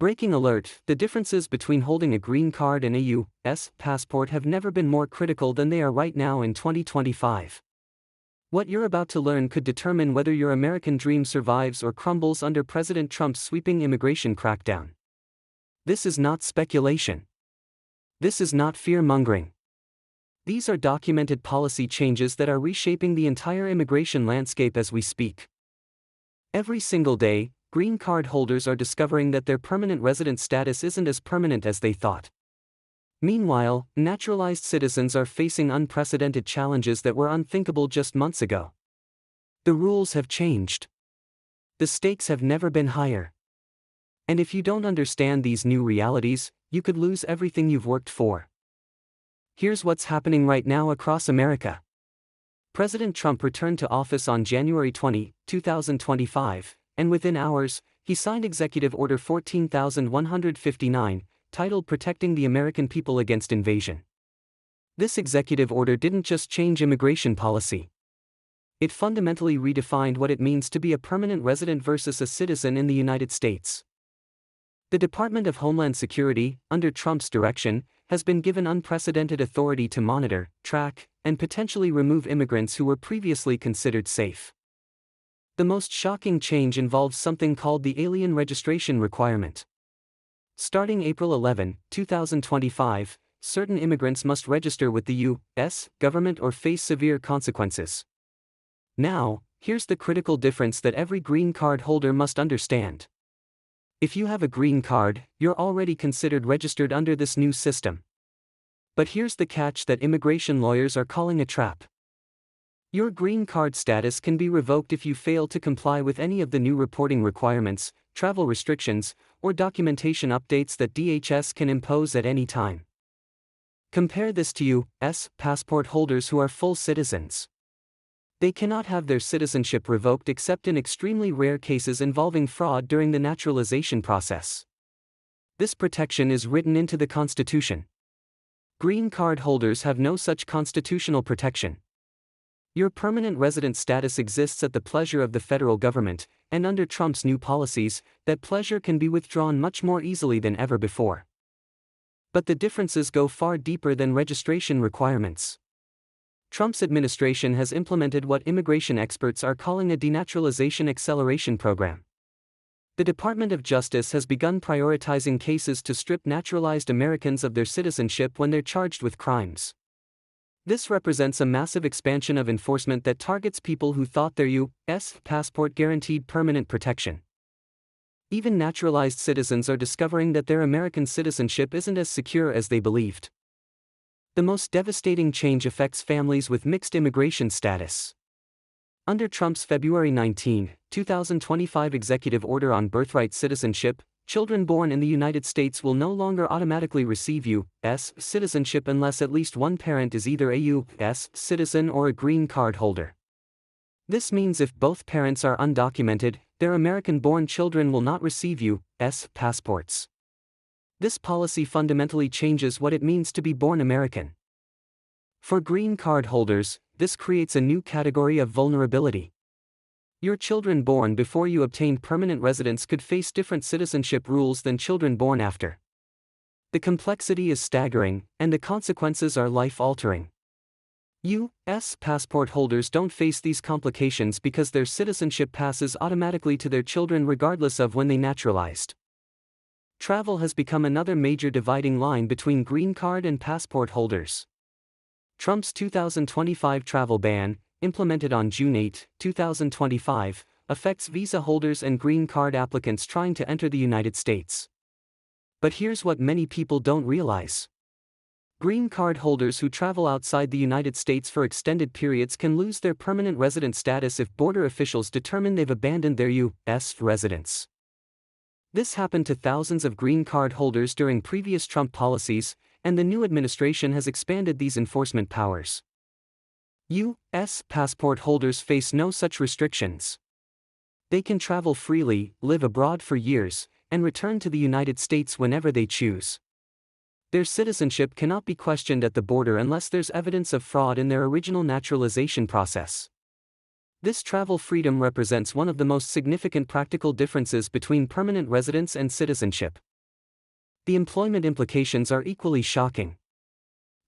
Breaking alert: the differences between holding a green card and a U.S. passport have never been more critical than they are right now in 2025. What you're about to learn could determine whether your American dream survives or crumbles under President Trump's sweeping immigration crackdown. This is not speculation. This is not fear-mongering. These are documented policy changes that are reshaping the entire immigration landscape as we speak. Every single day, green card holders are discovering that their permanent resident status isn't as permanent as they thought. Meanwhile, naturalized citizens are facing unprecedented challenges that were unthinkable just months ago. The rules have changed. The stakes have never been higher. And if you don't understand these new realities, you could lose everything you've worked for. Here's what's happening right now across America. President Trump returned to office on January 20, 2025, and within hours, he signed Executive Order 14,159, titled Protecting the American People Against Invasion. This executive order didn't just change immigration policy. It fundamentally redefined what it means to be a permanent resident versus a citizen in the United States. The Department of Homeland Security, under Trump's direction, has been given unprecedented authority to monitor, track, and potentially remove immigrants who were previously considered safe. The most shocking change involves something called the Alien Registration Requirement. Starting April 11, 2025, certain immigrants must register with the U.S. government or face severe consequences. Now, here's the critical difference that every green card holder must understand. If you have a green card, you're already considered registered under this new system. But here's the catch that immigration lawyers are calling a trap. Your green card status can be revoked if you fail to comply with any of the new reporting requirements, travel restrictions, or documentation updates that DHS can impose at any time. Compare this to U.S. passport holders who are full citizens. They cannot have their citizenship revoked except in extremely rare cases involving fraud during the naturalization process. This protection is written into the Constitution. Green card holders have no such constitutional protection. Your permanent resident status exists at the pleasure of the federal government, and under Trump's new policies, that pleasure can be withdrawn much more easily than ever before. But the differences go far deeper than registration requirements. Trump's administration has implemented what immigration experts are calling a denaturalization acceleration program. The Department of Justice has begun prioritizing cases to strip naturalized Americans of their citizenship when they're charged with crimes. This represents a massive expansion of enforcement that targets people who thought their U.S. passport guaranteed permanent protection. Even naturalized citizens are discovering that their American citizenship isn't as secure as they believed. The most devastating change affects families with mixed immigration status. Under Trump's February 19, 2025 executive order on birthright citizenship, children born in the United States will no longer automatically receive U.S. citizenship unless at least one parent is either a U.S. citizen or a green card holder. This means if both parents are undocumented, their American-born children will not receive U.S. passports. This policy fundamentally changes what it means to be born American. For green card holders, this creates a new category of vulnerability. Your children born before you obtained permanent residence could face different citizenship rules than children born after. The complexity is staggering, and the consequences are life-altering. U.S. passport holders don't face these complications because their citizenship passes automatically to their children regardless of when they naturalized. Travel has become another major dividing line between green card and passport holders. Trump's 2025 travel ban, implemented on June 8, 2025, affects visa holders and green card applicants trying to enter the United States. But here's what many people don't realize. Green card holders who travel outside the United States for extended periods can lose their permanent resident status if border officials determine they've abandoned their U.S. residence. This happened to thousands of green card holders during previous Trump policies, and the new administration has expanded these enforcement powers. U.S. passport holders face no such restrictions. They can travel freely, live abroad for years, and return to the United States whenever they choose. Their citizenship cannot be questioned at the border unless there's evidence of fraud in their original naturalization process. This travel freedom represents one of the most significant practical differences between permanent residence and citizenship. The employment implications are equally shocking.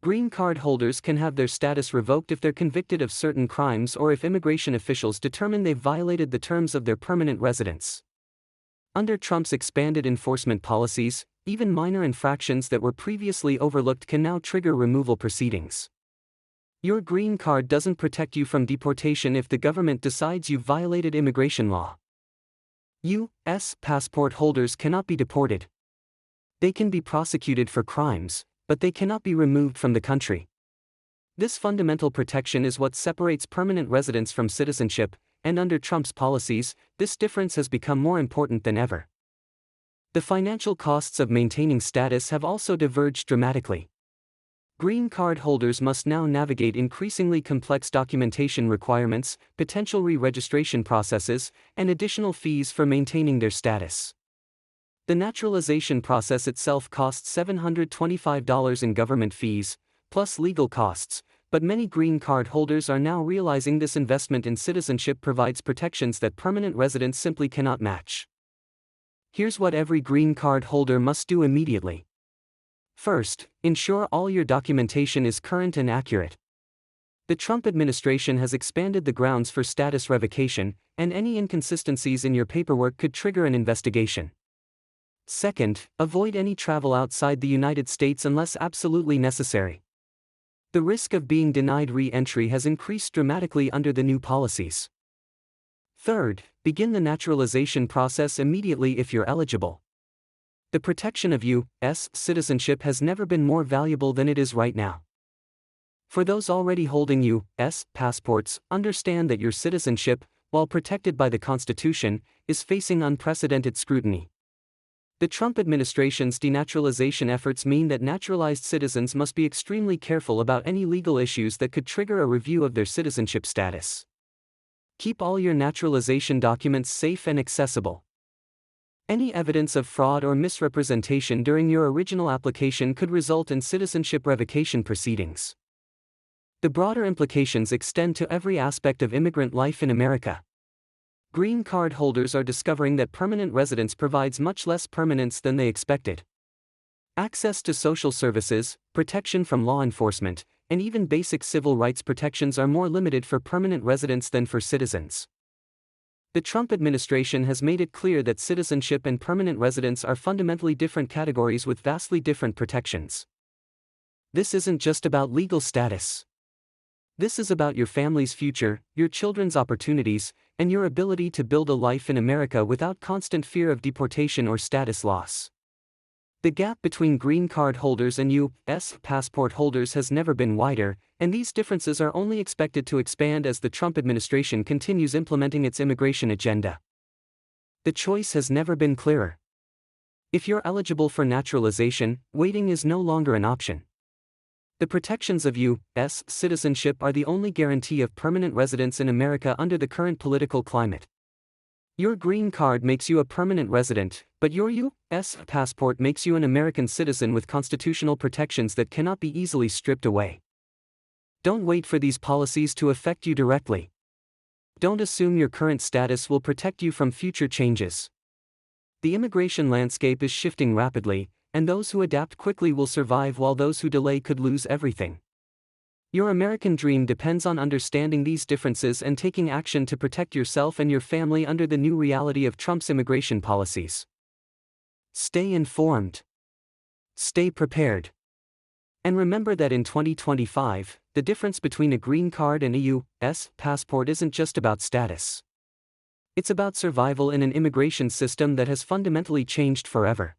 Green card holders can have their status revoked if they're convicted of certain crimes or if immigration officials determine they've violated the terms of their permanent residence. Under Trump's expanded enforcement policies, even minor infractions that were previously overlooked can now trigger removal proceedings. Your green card doesn't protect you from deportation if the government decides you've violated immigration law. U.S. passport holders cannot be deported. They can be prosecuted for crimes, but they cannot be removed from the country. This fundamental protection is what separates permanent residence from citizenship, and under Trump's policies, this difference has become more important than ever. The financial costs of maintaining status have also diverged dramatically. Green card holders must now navigate increasingly complex documentation requirements, potential re-registration processes, and additional fees for maintaining their status. The naturalization process itself costs $725 in government fees, plus legal costs, but many green card holders are now realizing this investment in citizenship provides protections that permanent residents simply cannot match. Here's what every green card holder must do immediately. First, ensure all your documentation is current and accurate. The Trump administration has expanded the grounds for status revocation, and any inconsistencies in your paperwork could trigger an investigation. Second, avoid any travel outside the United States unless absolutely necessary. The risk of being denied re-entry has increased dramatically under the new policies. Third, begin the naturalization process immediately if you're eligible. The protection of U.S. citizenship has never been more valuable than it is right now. For those already holding U.S. passports, understand that your citizenship, while protected by the Constitution, is facing unprecedented scrutiny. The Trump administration's denaturalization efforts mean that naturalized citizens must be extremely careful about any legal issues that could trigger a review of their citizenship status. Keep all your naturalization documents safe and accessible. Any evidence of fraud or misrepresentation during your original application could result in citizenship revocation proceedings. The broader implications extend to every aspect of immigrant life in America. Green card holders are discovering that permanent residence provides much less permanence than they expected. Access to social services, protection from law enforcement, and even basic civil rights protections are more limited for permanent residents than for citizens. The Trump administration has made it clear that citizenship and permanent residence are fundamentally different categories with vastly different protections. This isn't just about legal status. This is about your family's future, your children's opportunities, and your ability to build a life in America without constant fear of deportation or status loss. The gap between green card holders and U.S. passport holders has never been wider, and these differences are only expected to expand as the Trump administration continues implementing its immigration agenda. The choice has never been clearer. If you're eligible for naturalization, waiting is no longer an option. The protections of U.S. citizenship are the only guarantee of permanent residence in America under the current political climate. Your green card makes you a permanent resident, but your U.S. passport makes you an American citizen with constitutional protections that cannot be easily stripped away. Don't wait for these policies to affect you directly. Don't assume your current status will protect you from future changes. The immigration landscape is shifting rapidly, and those who adapt quickly will survive while those who delay could lose everything. Your American dream depends on understanding these differences and taking action to protect yourself and your family under the new reality of Trump's immigration policies. Stay informed. Stay prepared. And remember that in 2025, the difference between a green card and a U.S. passport isn't just about status. It's about survival in an immigration system that has fundamentally changed forever.